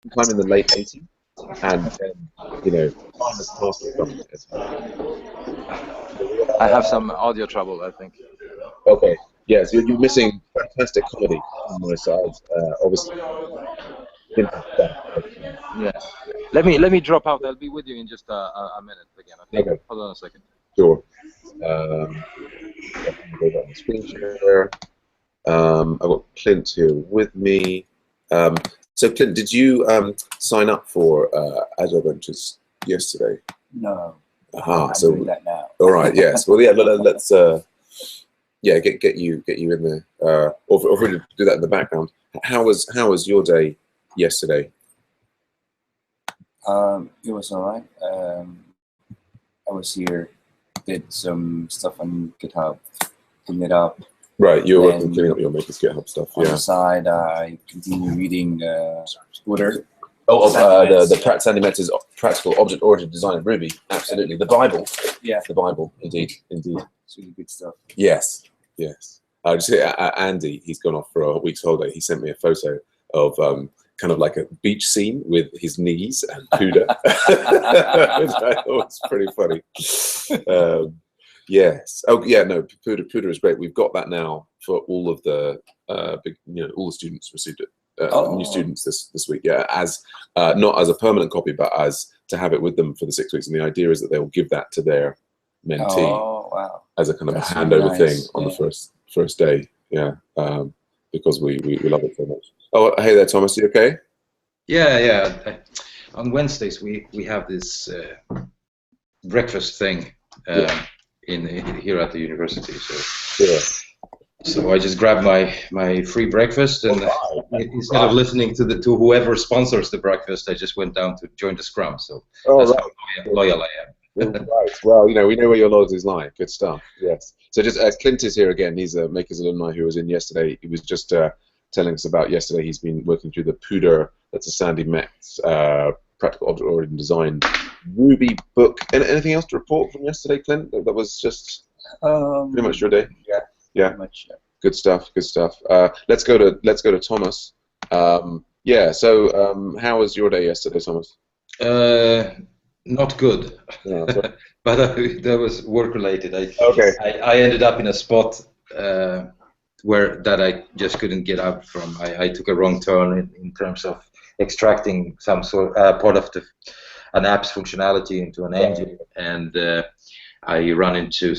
sometime in the late 80s, and time has passed from it. I have some audio trouble, I think. Okay, yes, you're missing fantastic comedy on my side, obviously. Yeah. Let me drop out. I'll be with you in just a minute again. Okay. Hold on a second. Sure. Go back on the screen share. I've got Clint here with me. So Clint, did you sign up for Agile Ventures yesterday? No. Aha. I'm doing that now. All right. Yes. Well, yeah. Let's get you in there, or if we do that in the background. How was your day yesterday? It was alright. I was here, did some stuff on GitHub, cleaned it up. Right, you're working cleaning up your Maker's GitHub stuff. On the side, I continue reading Twitter. The Pratt Sandy Metz's Practical Object-Oriented Design in Ruby. Absolutely, the Bible. Yeah, the Bible. Indeed. It's really good stuff. Yes. Just Andy, he's gone off for a week's holiday. He sent me a photo of kind of like a beach scene with his knees and Puda. Which I thought was pretty funny. Yes. Oh yeah. No. Puda is great. We've got that now for all of the all the students received it. New students this week. Yeah. As not as a permanent copy, but as to have it with them for the 6 weeks. And the idea is that they will give that to their mentee as a kind of a handover thing on the first day. Yeah. Because we love it so much. Oh, hey there, Thomas. You okay? Yeah. On Wednesdays we have this breakfast thing. Here at the university, so I just grabbed my free breakfast, and instead of listening to whoever sponsors the breakfast, I just went down to join the Scrum. So that's how loyal I am. Right. Well, we know where your loyalties lie. Good stuff. Yes. So just Clint is here again. He's a Makers alumni who was in yesterday. He was just telling us about yesterday. He's been working through the Puder. That's a Sandy Metz Practical Object-Oriented Design Ruby book. Anything else to report from yesterday, Clint? That was just pretty much your day. Yeah. Pretty much, yeah. Good stuff. Let's go to Thomas. So how was your day yesterday, Thomas? Not good. Yeah, but that was work related. I ended up in a spot where I just couldn't get out from. I took a wrong turn in terms of extracting some sort part of an app's functionality into an engine, and I run into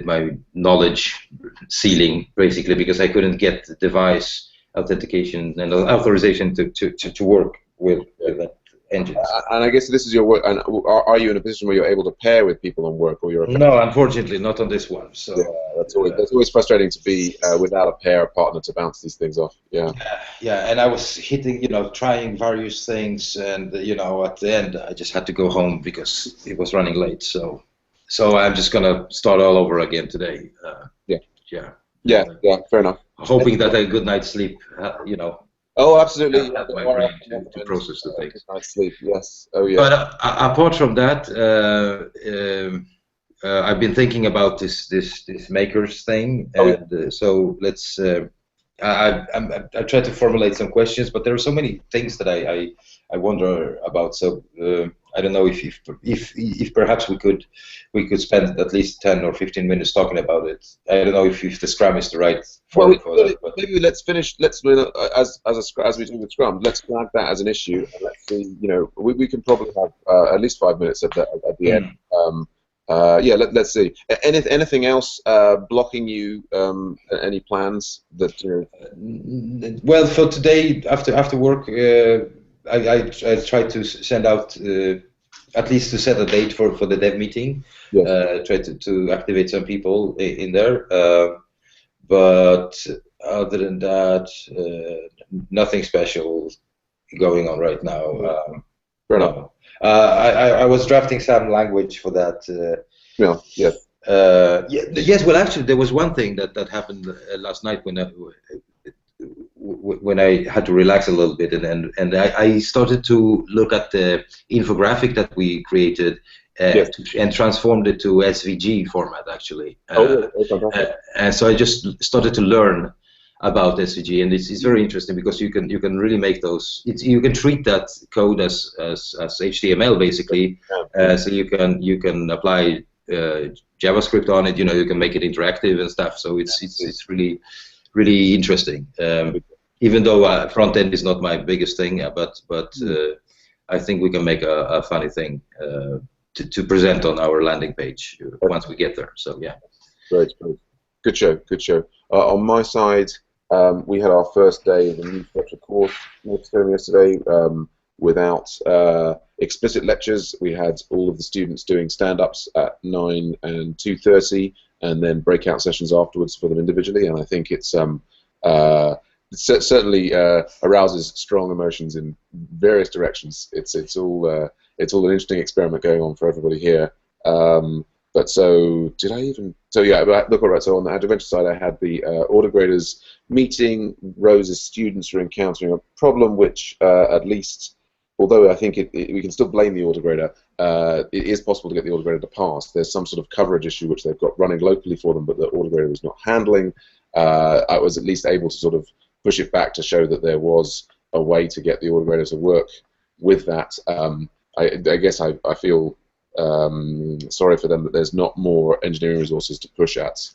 my knowledge ceiling, basically, because I couldn't get the device authentication and authorization to work with that engine. And I guess this is your work. And are you in a position where you're able to pair with people on work, or you're? No, unfortunately, not on this one. So that's always frustrating to be without a pair partner to bounce these things off. Yeah. And I was hitting, trying various things, and at the end, I just had to go home because it was running late. So I'm just gonna start all over again today. Yeah. Fair enough. Hoping that a good night's sleep, Oh, absolutely. Help my brain to process the things. Nice sleep, yes. Oh, yeah. But apart from that, I've been thinking about this makers thing, and so let's. I tried to formulate some questions, but there are so many things that I wonder about. So I don't know if perhaps we could spend at least 10 or 15 minutes talking about it. I don't know if the Scrum is the right form for that. But maybe let's finish. As we do with Scrum, let's flag that as an issue. And let's see. We can probably have at least 5 minutes at the end. Let's see. Anything else blocking you? Any plans that? Well, for today, after work, I try to send out at least to set a date for the dev meeting. Yes. Try to activate some people in there. But other than that, nothing special going on right now. Fair enough. I was drafting some language for that. Yes. Yes. Well, actually, there was one thing that happened last night when I had to relax a little bit, and I started to look at the infographic that we created and transformed it to SVG format, actually. And so I just started to learn about SVG, and it's very interesting because you can really make those. You can treat that code as HTML basically, so you can apply JavaScript on it. You can make it interactive and stuff. So it's really interesting. Even though front end is not my biggest thing, but I think we can make a funny thing to present on our landing page once we get there. So yeah. Great. Good show. On my side, we had our first day of the new structure course yesterday without explicit lectures. We had all of the students doing stand-ups at 9 and 2:30, and then breakout sessions afterwards for them individually. And I think it certainly arouses strong emotions in various directions. It's all an interesting experiment going on for everybody here. But so did I even? So yeah, look, all right. So on the AutoVenture side, I had the AutoGraders meeting. Rose's students are encountering a problem, which at least, although I think we can still blame the AutoGrader, it is possible to get the AutoGrader to pass. There's some sort of coverage issue which they've got running locally for them, but the AutoGrader is not handling. I was at least able to sort of push it back to show that there was a way to get the AutoGrader to work with that. I guess I feel sorry for them that there's not more engineering resources to push at,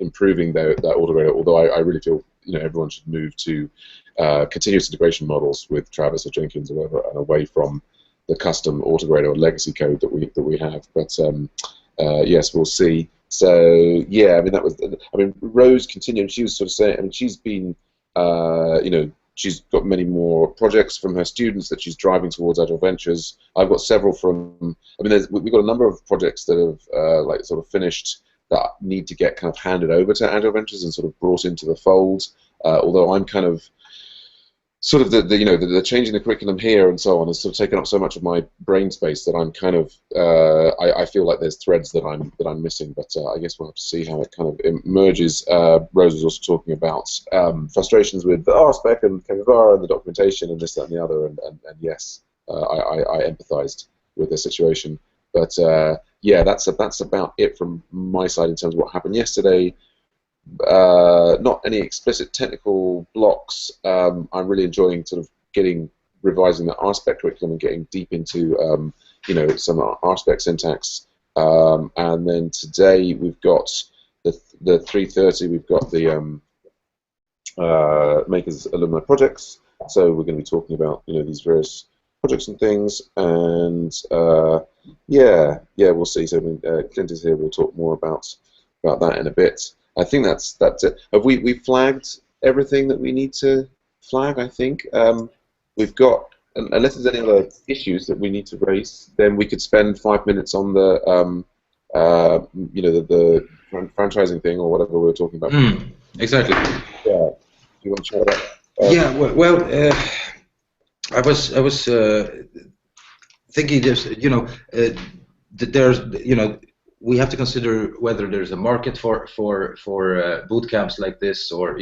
improving that AutoGrader. Although I really feel, everyone should move to continuous integration models with Travis or Jenkins or whatever, and away from the custom AutoGrader or legacy code that we have. But yes, we'll see. So yeah, I mean, Rose continued. She was sort of saying, she's been, she's got many more projects from her students that she's driving towards Agile Ventures. I've got several from. We've got a number of projects that have sort of finished that need to get kind of handed over to Agile Ventures and sort of brought into the fold. Although I'm kind of sort of the changing the curriculum here and so on has sort of taken up so much of my brain space that I'm kind of I feel like there's threads that I'm missing, but I guess we'll have to see how it kind of emerges. Rose was also talking about frustrations with the RSpec and Kagavara and the documentation and this, that, and the other, and yes, I empathized with the situation. But yeah, that's about it from my side in terms of what happened yesterday. Not any explicit technical blocks. I'm really enjoying sort of revising the RSpec curriculum and getting deep into some RSpec syntax. And then today we've got the 3:30. We've got the Makers Alumni projects. So we're going to be talking about these various projects and things. And yeah, we'll see. So Clint is here. We'll talk more about that in a bit. I think that's it. Have we flagged everything that we need to flag? I think we've got. Unless there's any other issues that we need to raise, then we could spend 5 minutes on the the franchising thing or whatever we were talking about. Exactly. Yeah. Do you want to share that? Yeah. Well, I was thinking just that there's we have to consider whether there's a market for boot camps like this, or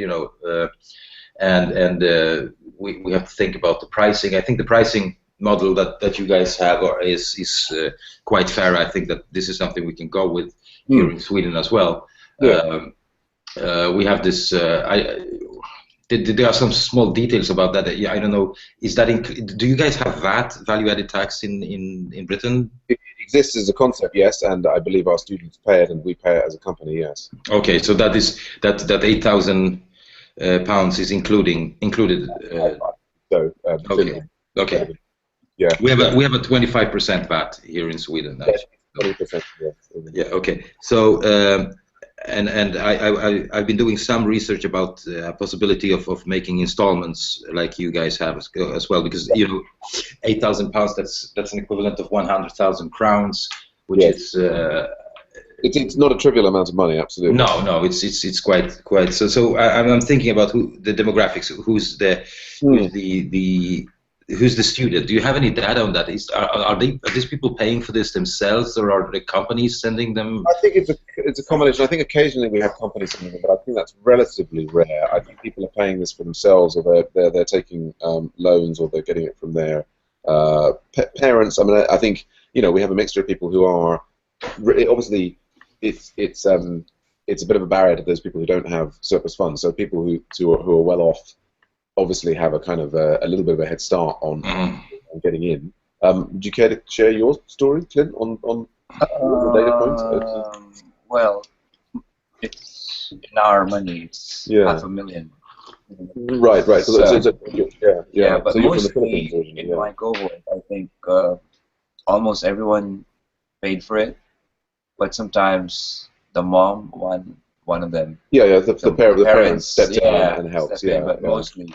and we have to think about the pricing. I think the pricing model that you guys have is quite fair. I think that this is something we can go with here in Sweden as well. Yeah. We have this. There are some small details about that. Yeah, I don't know. Is that do you guys have VAT, value-added tax, in Britain? It exists as a concept, yes, and I believe our students pay it, and we pay it as a company, yes. Okay, so that £8,000 is included. Okay. Yeah. We have a 25% VAT here in Sweden. Yes, 20%. Yes. Yeah. Okay. So. And I've been doing some research about possibility of making installments like you guys have as well, because £8,000 that's an equivalent of 100,000 crowns, which is it's not a trivial amount of money, absolutely. No, it's quite so. I'm thinking about the demographics. Who's the student? Do you have any data on that? Are these people paying for this themselves, or are the companies sending them? I think it's a combination. I think occasionally we have companies sending them, but I think that's relatively rare. I think people are paying this for themselves, or they're taking loans, or they're getting it from their parents. I mean, I think we have a mixture of people who are obviously it's it's a bit of a barrier to those people who don't have surplus funds. So people who are well off obviously have a kind of a little bit of a head start on getting in. Do you care to share your story, Clint, on the data points? Well, it's in our money, it's $500,000. Right. Yeah. But so you're from the mostly Philippines originally, in my cohort, I think almost everyone paid for it, but sometimes the mom, one of them. Yeah. The parents stepped in and helped. But mostly.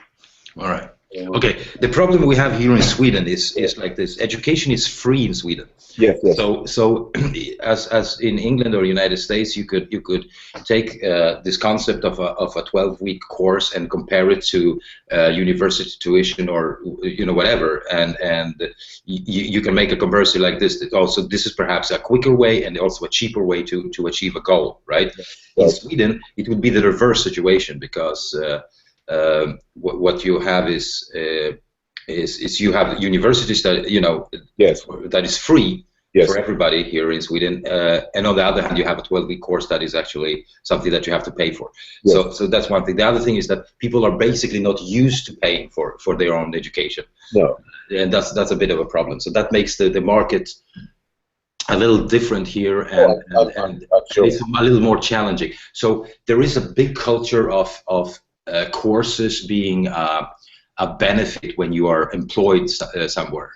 All right. Okay. The problem we have here in Sweden is like this. Education is free in Sweden. Yes. So as in England or United States, you could take this concept of a 12-week course and compare it to university tuition or whatever, and you can make a comparison like this. That also, this is perhaps a quicker way and also a cheaper way to achieve a goal, right? In Sweden, it would be the reverse situation, because what you have is you have universities that that is free for everybody here in Sweden, and on the other hand, you have a 12-week course that is actually something that you have to pay for. So that's one thing. The other thing is that people are basically not used to paying for their own education. No, and that's a bit of a problem. So that makes the market a little different here, and it's a little more challenging. So there is a big culture of courses being a benefit when you are employed somewhere.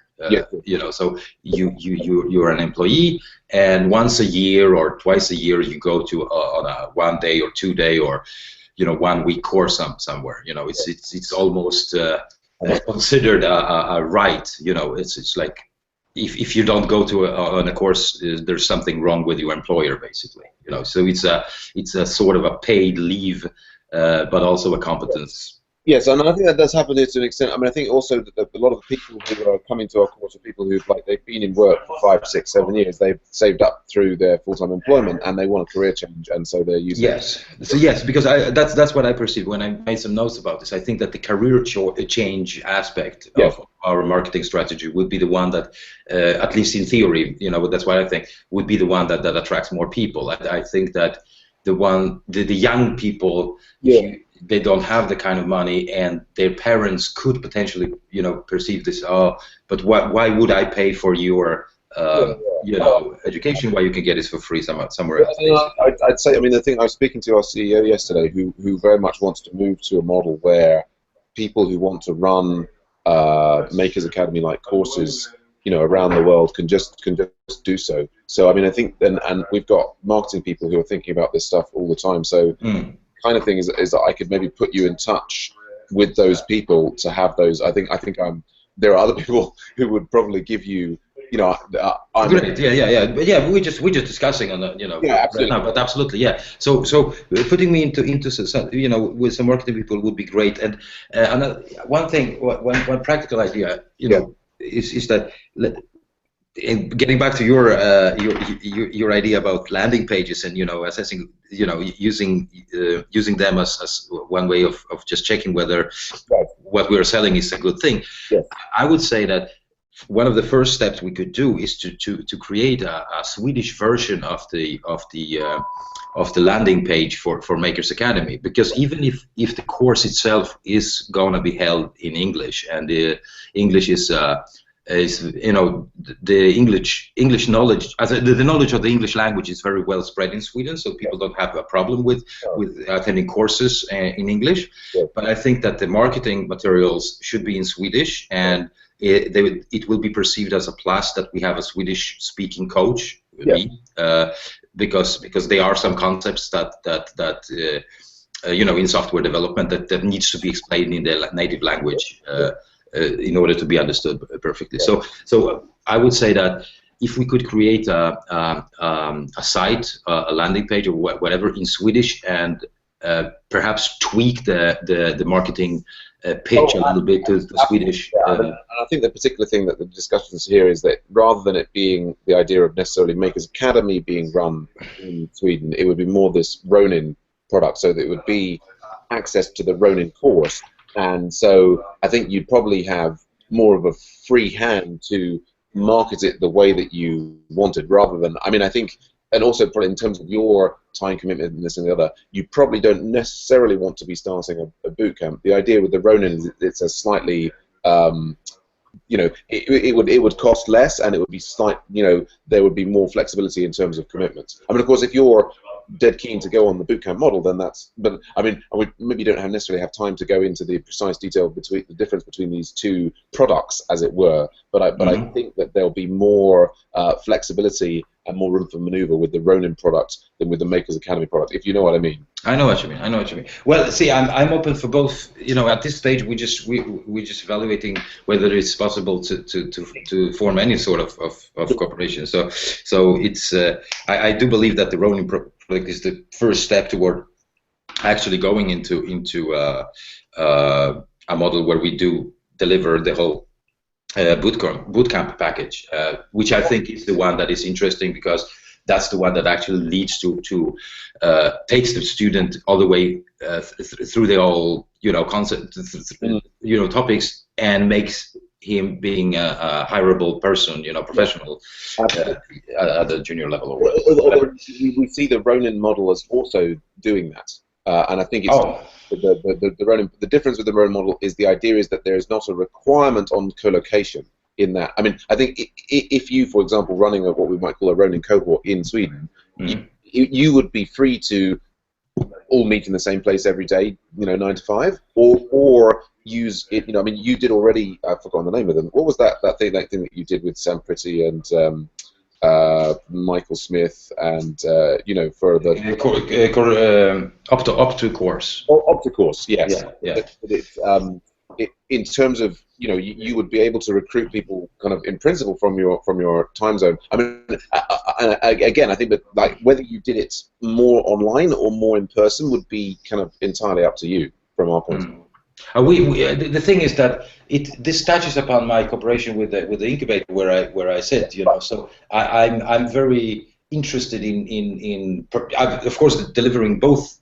So you're an employee, and once a year or twice a year you go to on a 1 day or 2 day or 1 week course somewhere. It's almost considered a right. It's like if you don't go to on a course, there's something wrong with your employer, basically. So it's a sort of a paid leave. But also a competence. Yes, and I think that does happen to an extent. I mean, I think also that a lot of the people who are coming to our course are people who've they've been in work for 5, 6, 7 years. They've saved up through their full-time employment, and they want a career change, and so they're using. Yes. So yes, because that's what I perceive when I made some notes about this. I think that the career change aspect of our marketing strategy would be the one that, at least in theory, that's what I think, would be the one that attracts more people. I think that the young people, they don't have the kind of money, and their parents could potentially, perceive this. But why would I pay for your, education? Why you can get it for free somewhere else? I'd say. I mean, the thing I was speaking to our CEO yesterday, who very much wants to move to a model where people who want to run Makers Academy like courses, around the world can just do so. So I mean, I think and we've got marketing people who are thinking about this stuff all the time. So kind of thing is that I could maybe put you in touch with those people to have those. I think there are other people who would probably give you. Great. Yeah. We're just discussing on the, absolutely. Right now, but absolutely, yeah. So putting me into some, with some marketing people would be great. And another one thing, one practical idea, is that getting back to your idea about landing pages and assessing, using them as one way of just checking whether what we are selling is a good thing. I would say that one of the first steps we could do is to create a Swedish version of the landing page for Makers Academy, because even if the course itself is gonna be held in English, and the English is the English knowledge, the knowledge of the English language is very well spread in Sweden, so people don't have a problem with attending courses in English. But I think that the marketing materials should be in Swedish, and it will be perceived as a plus that we have a Swedish-speaking coach, because there are some concepts that in software development that needs to be explained in their native language in order to be understood perfectly. So I would say that if we could create a site, a landing page, or whatever in Swedish, and perhaps tweak the marketing pitch a little bit to the Swedish. And I think the particular thing that the discussions here is that rather than it being the idea of necessarily Makers Academy being run in Sweden, it would be more this Ronin product, so that it would be access to the Ronin course. And so I think you'd probably have more of a free hand to market it the way that you wanted, rather than, I mean, I think and also probably in terms of your time commitment and this and the other, you probably don't necessarily want to be starting a boot camp. The idea with the Ronin is it's a slightly, you know, it would cost less, and it would be there would be more flexibility in terms of commitments. I mean, of course, if you're dead keen to go on the bootcamp model, then that's. But I mean, maybe you don't necessarily have time to go into the precise detail between the difference between these two products, as it were. But I think that there'll be more flexibility and more room for maneuver with the Ronin product than with the Makers Academy product, if you know what I mean. I know what you mean. Well, see, I'm open for both. You know, at this stage, we're just evaluating whether it's possible to form any sort of cooperation. So it's I do believe that the Ronin product is the first step toward actually going into a model where we do deliver the whole bootcamp package, which I think is the one that is interesting, because that's the one that actually leads to takes the student all the way through the whole concept, topics, and makes him being a hireable person, professional at the junior level. Or whatever. We see the Ronin model as also doing that, and I think it's the Ronin. The difference with the Ronin model is the idea is that there is not a requirement on co-location. In that, I mean, I think if you, for example, running what we might call a Ronin cohort in Sweden, you would be free to all meet in the same place every day, 9 to 5, or use it. I mean, you did already. I've forgotten the name of them. What was that thing that you did with Sam Pretty and Michael Smith and for the OptoCourse. OptoCourse, yes. Yeah. In terms of you would be able to recruit people kind of in principle from your time zone. I mean, again, I think that like whether you did it more online or more in person would be kind of entirely up to you from our point of view. The thing is that this touches upon my cooperation with the incubator where I sit, So I'm very interested in of course delivering both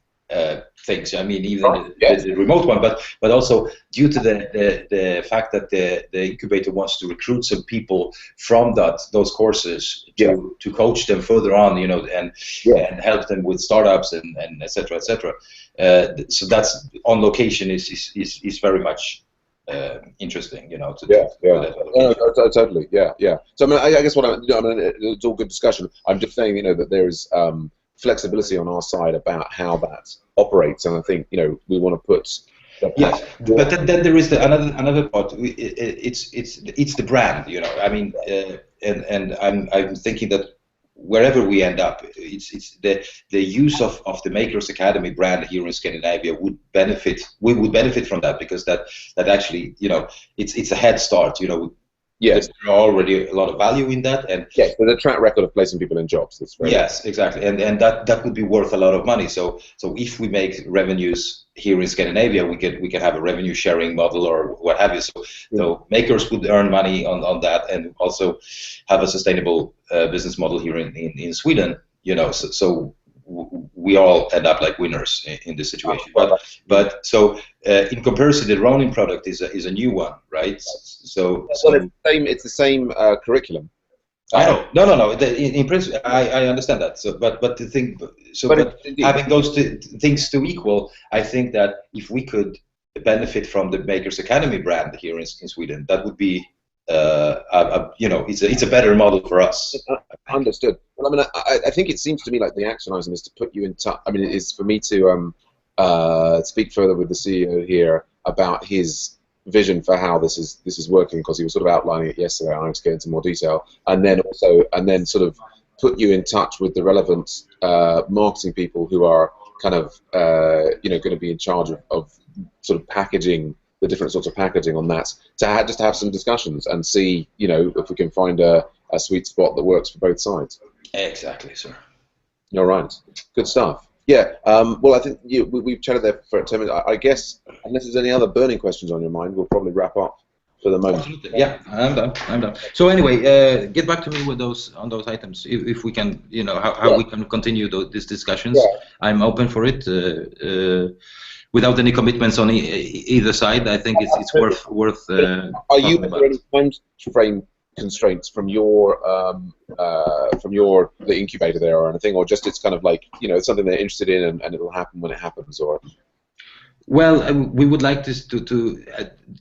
things. I mean, even the remote one, but also due to the fact that the incubator wants to recruit some people from those courses to coach them further on, and help them with startups and et cetera, et cetera. So that's on location is very much interesting, totally, yeah. So I mean, I guess it's all good discussion. I'm just saying, that there is flexibility on our side about how that operates, and I think we want to put. Yes, but then there is another part. It's the brand, I mean, and I'm thinking that wherever we end up, it's the use of the Makers Academy brand here in Scandinavia would benefit. We would benefit from that, because that actually it's a head start. Yes, there are already a lot of value in that, and yes, there's a track record of placing people in jobs. That's very exactly, and that would be worth a lot of money. So if we make revenues here in Scandinavia, we could have a revenue sharing model or what have you. So makers would earn money on that, and also have a sustainable business model here in Sweden. So we all end up like winners in this situation. But so in comparison, the Ronin product is a new one, right? So it's the same curriculum. I know. No. In principle, I understand that. So, but the thing, having those things to equal, I think that if we could benefit from the Makers Academy brand here in Sweden, that would be, it's a better model for us. Understood. Well, I mean, I think it seems to me like the action item is to put you in touch. I mean, it is for me to speak further with the CEO here about his vision for how this is working, because he was sort of outlining it yesterday. I want to get into more detail, and then sort of put you in touch with the relevant marketing people who are kind of going to be in charge of sort of packaging the different sorts of packaging on that, to have some discussions and see if we can find a sweet spot that works for both sides. Exactly, sir. All right, good stuff. Yeah, well, I think we've chatted there for 10 minutes. I guess, unless there's any other burning questions on your mind, we'll probably wrap up for the moment. Absolutely. Yeah, I'm done. So anyway, get back to me with those items, if we can, how we can continue these discussions. Yeah. I'm open for it. Without any commitments on either side, I think it's worth. Are you under any time frame constraints from the incubator there or anything, or just it's kind of like, you know, it's something they're interested in and it'll happen when it happens, or? Well, we would like this to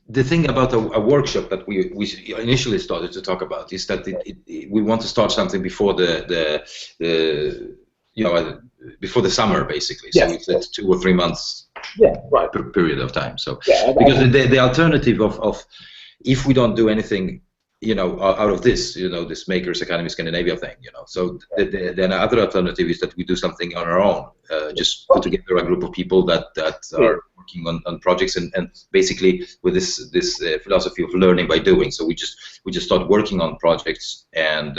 the thing about a workshop that we initially started to talk about is that we want to start something before the before the summer, basically. So it's 2 or 3 months period of time. So because the alternative of if we don't do anything, you know, out of this, you know, this Makers Academy Scandinavia thing, you know, so then other alternative is that we do something on our own, just put together a group of people that are working on projects and basically with this philosophy of learning by doing. So we just start working on projects and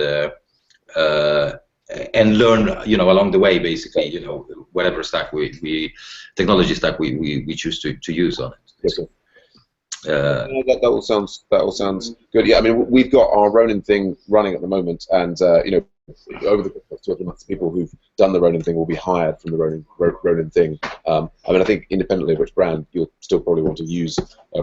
learn, you know, along the way, basically, you know, whatever stack technology stack we choose to use on it. That all sounds good. Yeah, I mean, we've got our Ronin thing running at the moment, and you know, over the course of 2 or 3 months, people who've done the Ronin thing will be hired from the Ronin thing. I mean, I think independently of which brand, you'll still probably want to use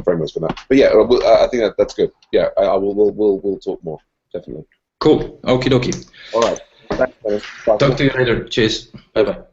frameworks for that. But yeah, I think that's good. Yeah, we'll talk more, definitely. Cool. Okie dokie. All right. Thanks, Talk to you later. Cheers. Bye bye.